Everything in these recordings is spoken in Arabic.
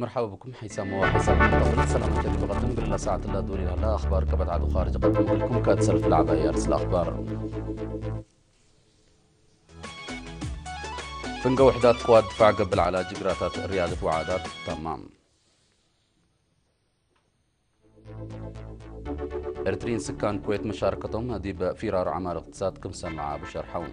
مرحبا بكم حيثما وحسب منتظر سلامة اللي بقدم قل ساعة الله دوري لها أخبار كبت عدو خارج قدم لكم كاتسل في العباء يرسل الأخبار فنقا وحدات قوات دفاع قبل على جقراتات ريادة وعادات تمام إرترين سكان كويت مشاركتهم هدي بفرار عمال اقتصاد كمسن مع بشرحون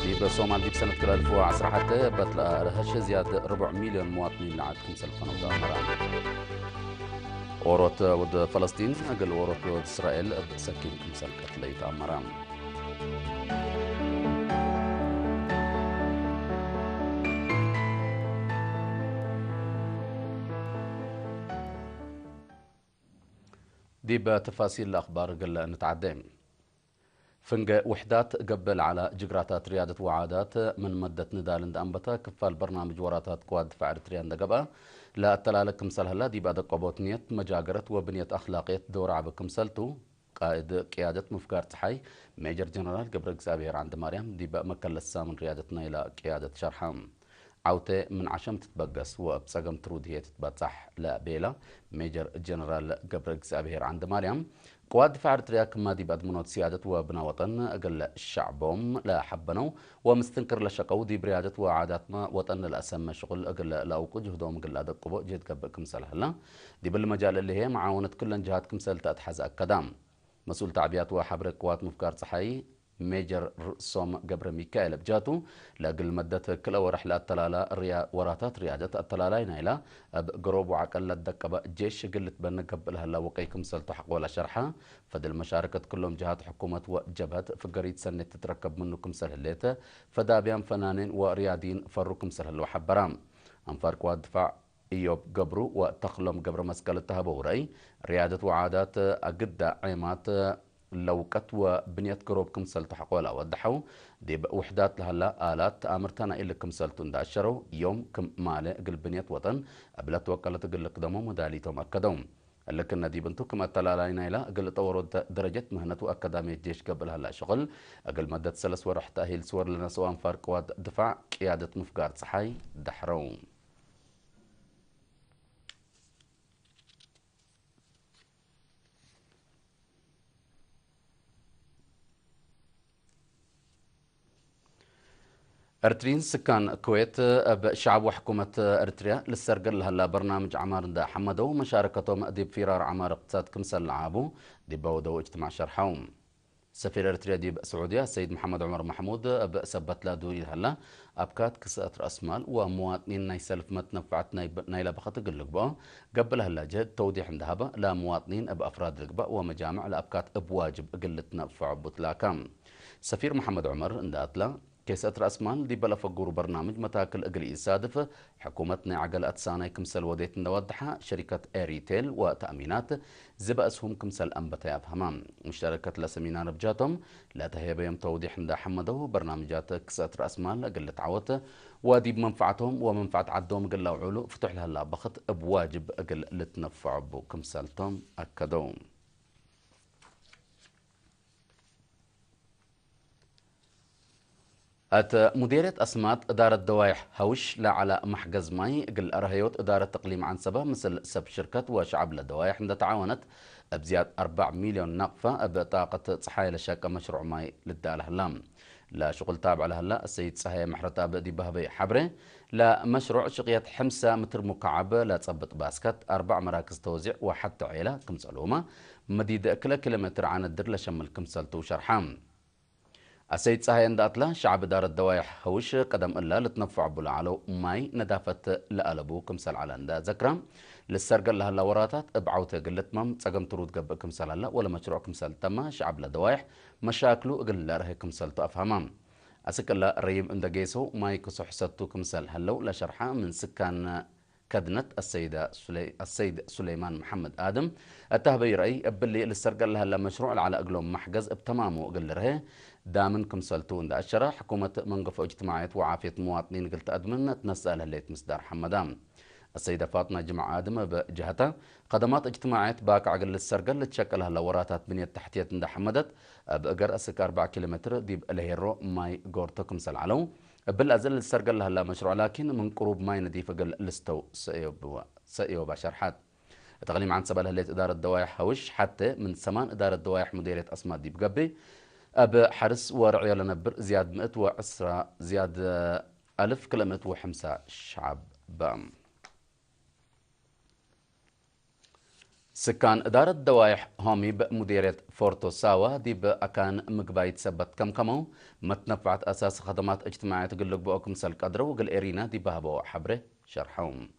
دي بصومال دي بسنة كلا 2010 حتى بتلاقى لهش زيادة 4 مليون مواطنين لعاد كمسن خنودا مرام أوروت ود فلسطين أقل أوروت ود إسرائيل بسكين كمسن كتليت مرام دي بتفاصيل الأخبار قل نتعدم فنق وحدات قبل على جقراتات ريادة وعادات من مدة ندال أنبتا كفال برنامج وراتات قواد دفاع إرتريان دقبا لا التلالك كمسل هلا دي بعد قبوتنية مجاقرة وبنية أخلاقية دور عب كمسلتو قائد قيادة مفقار تحي ميجر جنرال قبر اكزابير عند مريم دي بقى مكال السامن ريادتنا إلى قيادة شرحام عوتة من عشم تتبقس وبسقم ترود هي تتبطح لا بيلا ميجر جنرال قبر اكزابير عند مريم قوات دفاع إرتريا كما دي بأدمنوت سيادة وبنا وطن أقل الشعبهم لا حبنو ومستنكر لشقو دي بريادة وعاداتنا وطن الأسم شغل أقل لاوكو جهدهم أقل أدقبو جهد كبكم سلهلا دي بالمجال اللي هي معاونة كل جهاتكم سلت أتحز أكدام مسؤول تعبيات وحبر قوات مفكار صحي ميجر صوم قبر ميكائيل بجاتو لاقل مدة كل ورحلة التلالة وراتات ريادة التلالة نايلة بقروب وعقل الدكبة جيش قلت بنقب لها لا وقيكم سلتو حق ولا شرحة فد المشاركة كلهم جهات حكومة وجبهات في قريد سنة تتركب منكم سلهليته فدابيان فنانين وريادين فروكم سلهل وحبرام أنفار قوات دفاع إيوب قبرو وتخلم قبر مسكال التهبوري ريادة وعادات أقد عيمات لوقت وبنية قروبكم سلتو حقولا ودحو دي وحدات لهلا آلات آمرتنا إلي كم سلتو انداشرو يوم كم مالي قل بنية وطن أبلت وقلت قل قدمهم وداليتهم أكدهم لكن دي بنتو كما التلالين إلى قل طوروا درجة مهنة أكاديمية الجيش قبل هلا شغل أقل مدة سلس ورح تأهيل سور لنا سواء فرق ودفاع قيادة مفقار صحي دحرون أرترين سكان الكويت بشعب وحكومة أرتريا للسرقل هلا برنامج عمار دا حمدو مشاركتهم دي بفرار عمار اقتصاد كمسل لعابو دي بودو اجتماع شرحهم سفير أرتريا دي بسعودية السيد محمد عمر محمود بسبت لا دوري هلا أبكات كسات رأس مال ومواطنين نايسلف متنفعت نايلا بخط قلقبا قبل هلا جد توضيح عندها لا مواطنين بأفراد رقبة ومجامع لأبكات بواجب قلتنا فعبوت لاكام سفير محمد عمر انداتلا كيسات رأس مال دي بلا فقور برنامج متاكل أقلي إسادف حكومتنا عقل أتسانا كمسل وديت نودحة شركة إيريتيل وتأمينات زبا أسهم كمسل أنبتا أفهمام مشتركة لسمينار بجاتهم لا تهيب يوم توضيح دا حمده برنامجات كسات رأس مال أقل تعوت ودي بمنفعتهم ومنفعة عدهم أقل وعولو فتح لها بخط بواجب أقل لتنفع بو كمسلتهم أكدوم مديرية أسمات إدارة دوايح هوش لا على محجز ماي قل أرهيوت إدارة تقليم عن سبا مثل سب شركة وشعب لدوايح عند تعاونت بزيادة 4 مليون نقفة بطاقة صحايا لشاكة مشروع ماي للدال هلام لا شغل تابع لهلا السيد صحيح محرطة بدي بهبي حبري لا مشروع شقية 5 متر مكعب لا تصبط باسكت 4 مراكز توزيع وحتى عيلة كمسلومة مديد كلا كيلومتر عن الدر لشمل كمسلتو شرحام السيد صهيب انداتلا شعب دار الدوايح هوش قدم إلا لتنفع بلعلو ماي ندافت لألبو كمسل على اندا ذكرى للسرقة لها اللوراتات ابعوته قلت مم تساقم ترود قب كمسل هلا ولا مشروع كمسل تما شعب لدوايح مشاكلو قل لا رهي كمسل تأفهمام أسك الله ريم اندا جيسو ماي كسو حسدتو كمسل هلو لشرحة من سكان كدنت السيد سليمان محمد آدم التهبي رأي باللي للسرقة لها مشروع على أقلهم محجز بتمامه قل رهي دامن كمسلتون دا الشرع حكومة منقف اجتماعية وعافية مواطنين قلت أدمن تنسأل هليت مصدر حمدام السيدة فاطمة جمع آدم بجهتها خدمات اجتماعية باك عقل السرقل تشكلها لوراتات بنية تحتية عند حمدت بأجر أسك 4 كيلومتر ديب الهيرو ماي غورتكم سلعلو بالأزل السرقل هلا مشروع لكن من قروب ماي نضيف قل لستو سئيو بشرحات تغليم عن سبالها اللي إدارة دوايح هوش حتى من سمان إدارة دوايح مديرية أسماء ديب قبي أب حرس ورعيا لنبر زياد 110 زياد 1000 كيلومتر وحمسة شعب بام سكان إدارة دوايح هامي بمديرية فورتو ساوا دي بأكان مقباي تثبت كمو متنفعت أساس خدمات اجتماعية تقلق بأكم سلك أدرو وقل إيرينا دي بهبو حبره شرحهم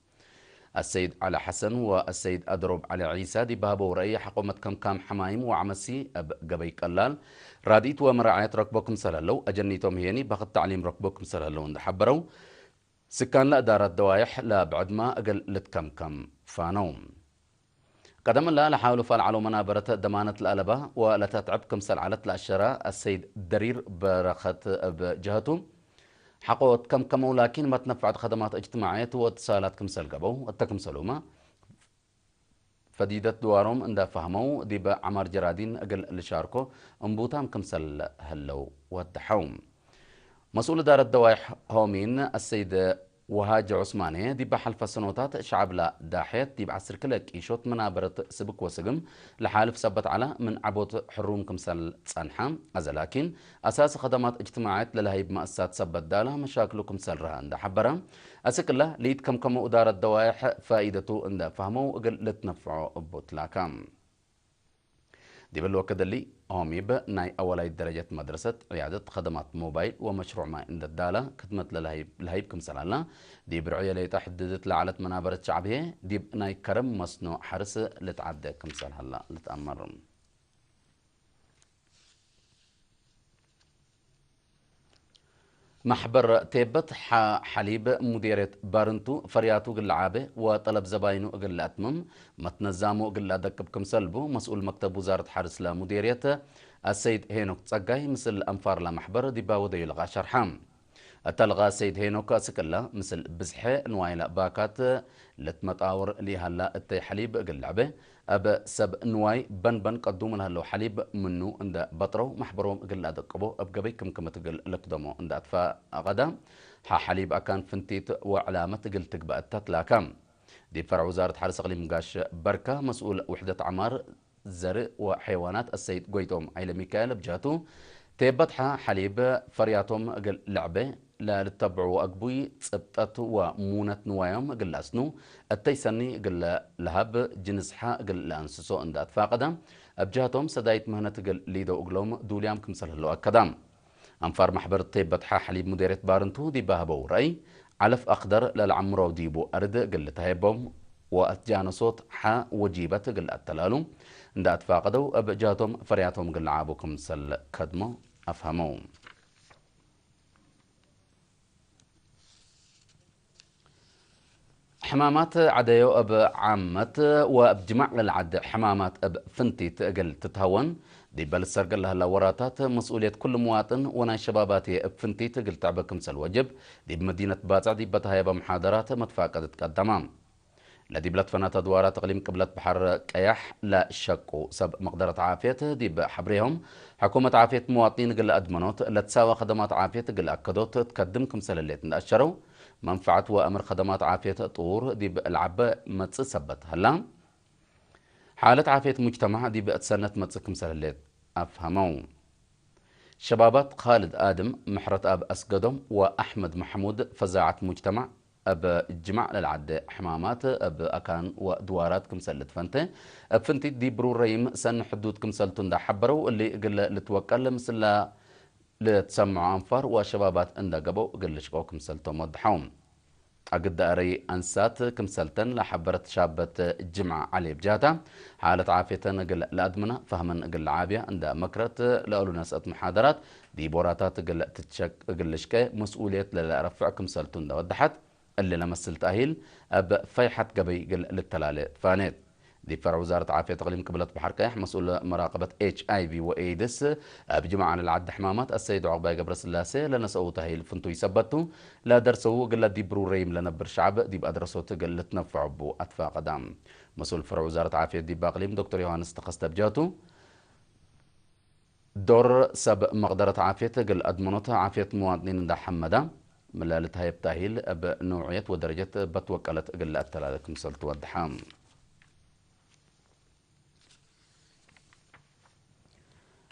السيد علي حسن والسيد أدروب علي عيسى دي بهبو رأي حكومة كم حمايم وعمسي قبي قلال راديت ومراعية ركبكم سلالو أجنيتهم هيني بخط تعليم ركبكم سلالو حبرو سكان لإدارة دوايح لا بعد ما أقل لتكم فانوم قدم الله لحاولوا فالعلو منابرة دمانة الألبة ولا تتعبكم سلعلت لأشراء السيد درير برخت بجهته حقوت كم ولكن ما تنفعت خدمات اجتماعية واتصالات كمسل قبو واتكم سلوما فديدت دوارهم اندا فهموا دي بعمر جرادين اقل لشاركو انبوتام كمسل هلو واتحوم مسؤول دار الدوايح هومين السيد وهاج عثماني دي بحلف السنوات شعب لا داحيت دي بعسر كلك إيشوت منابرة سبك وسقم لحالف ثبت على من عبوت حروم كمسل صنحة لكن أساس خدمات اجتماعات للهيب مؤسسات ثبت دالها مشاكلكم سل رهان ده حبرا أسك الله ليت كم إدارة الدوايح فائدته إن فهموا وقل لتنفعوا بوتلاكام دي بالوقت اللي هوميب ناي أولاي درجة مدرسة عيادة خدمات موبايل ومشروع ما عند الدالة خدمت للهيب كم سلالة دي برعية اللي تحددت لعلة منابرة شعبية دي ناي كرم مصنوع حرس لتعدى كم سلالة لتأمر محبر تيبت حليب مديرة بارنتو فرياتو قلعابه وطلب زباينو قل أتمم متنزامو قل أدكبكم سلبو مسؤول مكتب وزارة حرس لمديرية السيد هينوك تسقاي مثل أنفار لمحبر دي باودي يلغى شرحام تلغى سيد هينوك سكلا مثل بزحي نوايلا باكات لتمتاور ليها لا التي حليب قلعبه أب سب نواي بن قدوم لها لو حليب منو عند بطرو محبروم قل أدقبو أبقبي كم تقل لقدمو عند أطفا غدا حليب أكان فنتيت وعلامة قل تقبأ التتلاكم دي فرع وزارة حرس أقليم قاش بركة مسؤول وحدة عمار زرع وحيوانات السيد قويتوم عيل ميكائيل بجاتو تيبتها حليب فرياتهم قل لعبه لا لتبعوا أقبوي تسبتت ومونة نوايم قل أسنو التيسني قل لهب جنسحا قل لأنسسو اندات فاقدا أبجهتهم سدايت مهنة قل ليدو أقلوم دوليام كمسل هلو أكدام أنفار محبر تيبتها حليب مديرة بارنتو دي باهبو رأي علف أخضر للعمرو ديبو أرد قل تهيبهم وأتجانسوت حا وجيبت قل التلالو اندات فاقدو أبجهتهم فرياتهم قل عابو كمسل كدمو أفهمو حمامات عديو أب عامة وبجمع للعد حمامات أب فنتي تقل تتهون دي بالسر قال لها وراتات مسؤولية كل مواطن وناي شباباتي أب فنتي تقل تعبكم سالوجب دي بمدينة باتع دي بتهاي بمحاضرات متفاقدة قدامام لدي بلاد فنات أدوارات تقليم قبلت بحر قياح لا شكو سب مقدرة عافية دي بحبريهم حكومة عافية مواطنين قل أدمنوت لا تساوى خدمات عافية قل أكدوت تقدمكم سلاليت أشروا منفعة وأمر خدمات عافية طور دي بالعبة متصبت هلا حالة عافية مجتمع دي بأتسنة متصكم سلاليت أفهموا شبابات خالد آدم محرة أب أسقدم وأحمد محمود فزاعة مجتمع أب الجمع للعد حمامات أب أكان ودوارات كمسلت فنتي أب فنتي دي برو ريم سن حدود كمسلتون دا حبروا اللي قل لتوكل مثل لتسمعوا أنفار وشبابات اندا قبو قلشقو كمسلتون مدحوم أقد أري أنسات كمسلتن لحبرت شابة الجمعة علي بجاتا حالة عافية قل لأدمنا فهما قل عابية عند مكرت لأولو ناسات محاضرات دي بوراتات قل تتشك قلشكي مسؤولية لرفع كمسلتون دا ودحت اللي لمسل تأهيل أب فيحت قبي قل للتلالي فانيت دي فرع وزارة عافية تقليم قبلة بحر كايح مسؤول مراقبة HIV وإيدس بجماعة العد حمامات السيد عقباي قبر سلاسي لنسأو تهيل فنتو يثبتوا لا درسوا قلت دي برو ريم لنبر شعب دي بأدرسوت قلت نفع بو أطفاء قدام مسؤول فرع وزارة عافية دي باقليم دكتور يوهانس تقست بجاتو دور سب مقدرة عافية قل أدمنتها عافية مواطنين دا حمدا ملالتها يبتاهيل بنوعية ودرجة بتوكلت قل التلالك مسلت ودحام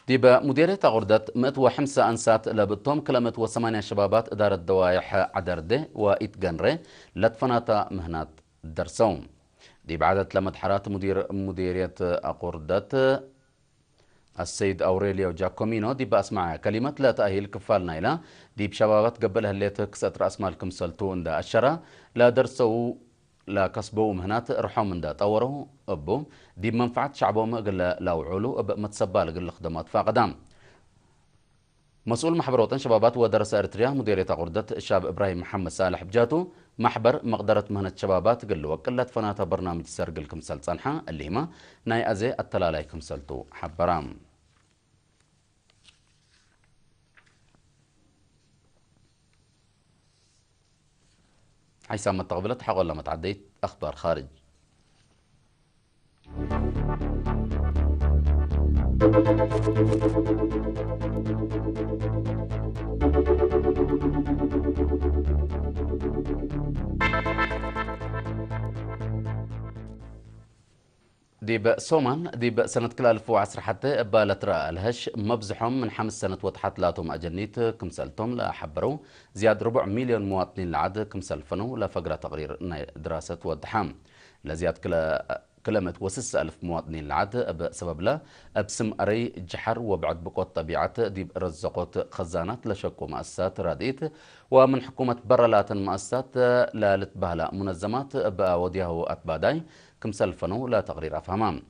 ديبا مديرية غردت 105 أنسات لبتهم كلمة وثمانية شبابات إدارة دوايح عدرده وإتقنري لتفناتا مهنات درسوم دي بعدت لمد حرات مديرية غردت السيد أوريليو جاكومينو دي بأسمع كلمة لا تأهيل كفال نايلا دي بشبابات قبلها اللي تكست رأس مالكم سلطون دا الشرا لا درسوا لا كسبوا مهنات رحوا من دا طوروا أبو دي منفعة شعبهم قل لا وعولوا أب متسبال قل خدمات فقدام مسؤول محبر وطن شبابات ودرس أريتريا مديرية غردة الشاب إبراهيم محمد صالح بجاتو محبر مقدرة مهنة شبابات قل وقلت فناتا برنامج سرق الكمسل صنحة اللي ما ناي أزي التلالاي كمسلتو حبرام حيسام التقبلت حق لما تعديت أخبار خارج ديب سومان ديب سنة كل 2010 حتى بالترا الهش مبزحهم من 5 سنة وتحت لاتهم أجنيت كمسلتهم لا حبروا زياد 4 مليون مواطنين العدد كمسلفنوا لا فقرة تقرير دراسة والدحام لزياد كلمة وسس ألف مواطنين العدد بسبب لا بسم أري جحر وبعد بقوت طبيعة ديب رزقوت خزانات لشكو مؤسسات راديت ومن حكومة برلات مؤسسات لا لتبهلا منظمات بوديه أتباداي كمسلفنو لا تقرير أفهمام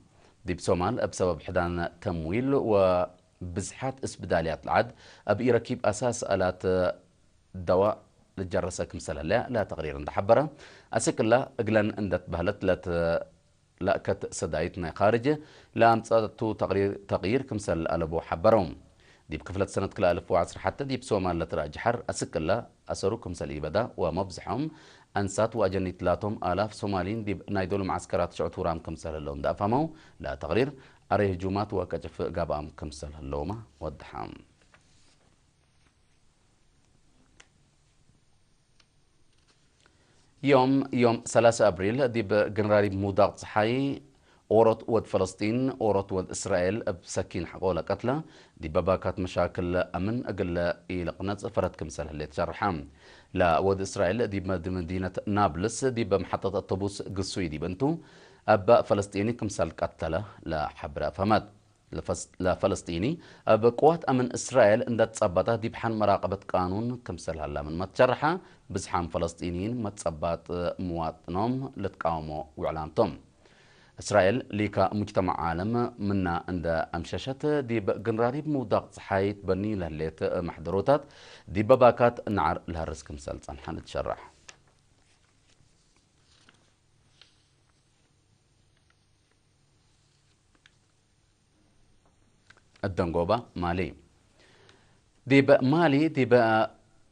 ديب سومال بسبب حدان تمويل وبزحات اسبداليات العد أبي ركيب أساس آلات دواء للجرسة كمسل لا تقرير عند حبرة أسك الله أقلن عند بهلت لا كت سدايتنا خارجه لا أمتصاتو تغيير كمسل ألبو حبرهم ديب كفلت سنة كلا 2010 حتى ديب سومال لتراجع حر أسك الله أسرو كمسل إبدا ومبزحهم أنسات وأجني 3000 صوماليين دي نايدول معسكرات شعتورام كمسل اللوم دا فمو لا تغرير أري هجومات وكجف قابام كمسل اللومة والدحام يوم 3 أبريل دي بجنرالي موداق صحي أورط ود فلسطين أورط ود إسرائيل بسكين حقولة قتلة دي بباكات مشاكل أمن أقل إلى قناة فرد كمسل اللي تشرحام لا ود إسرائيل دي بمدينة نابلس دي بمحطة الطبوس قصوي دي بنتو أبا فلسطيني كمسل قتلة لا حبر فمد لا فلسطيني بقوات أمن إسرائيل عند تصبتها دي بحن مراقبة قانون كمسل هلا من ما تشرحها بزحام فلسطينيين ما تصبت مواطنهم لتقاوموا وإعلامتهم إسرائيل ليكا مجتمع عالم منا عند أمششت دي بجنرالي بموضوع صحي تبني لهليت محضروتات دي بباكات نعر لها رزق مسلسل حنتشرح الدنقوبة مالي دي مالي دي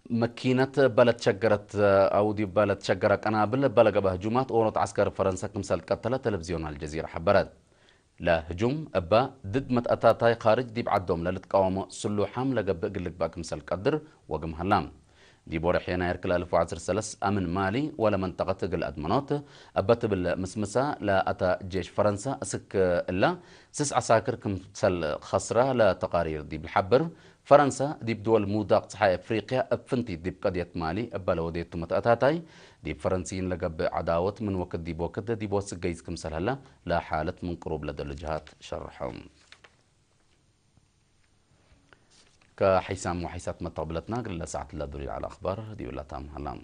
مكينة بلد شجرت أو دي بلد شجرة قنابل بلغ بهجومات أورط عسكر فرنسا كمسال قتلة تلفزيون الجزيرة حبرت لا هجوم أبا ضد متأتاتاي خارج دي بعدهم للتقاوموا سلو حام لقب قلق باكمسال قدر وقم هلام دي بورح يناير كل 2013 أمن مالي ولا منطقة قل أدمنات أبت بالمسمسة لا أتا جيش فرنسا أسك إلا 6 عساكر كمسال خسرة لا تقارير دي بالحبر فرنسا دي بدول موداق صحي افريقيا ابفنتي دي بقضية مالي ابالا وديتو متأتاتاي دي فرنسيين لقب عداوة من وقت دي بوقت دي بوس جيز كمسال هلا لا حالة من قروب لدى الجهات شرحهم كحيسام وحيسات مطابلتنا قل ساعة لا دوري على أخبار دي ولا تام هلام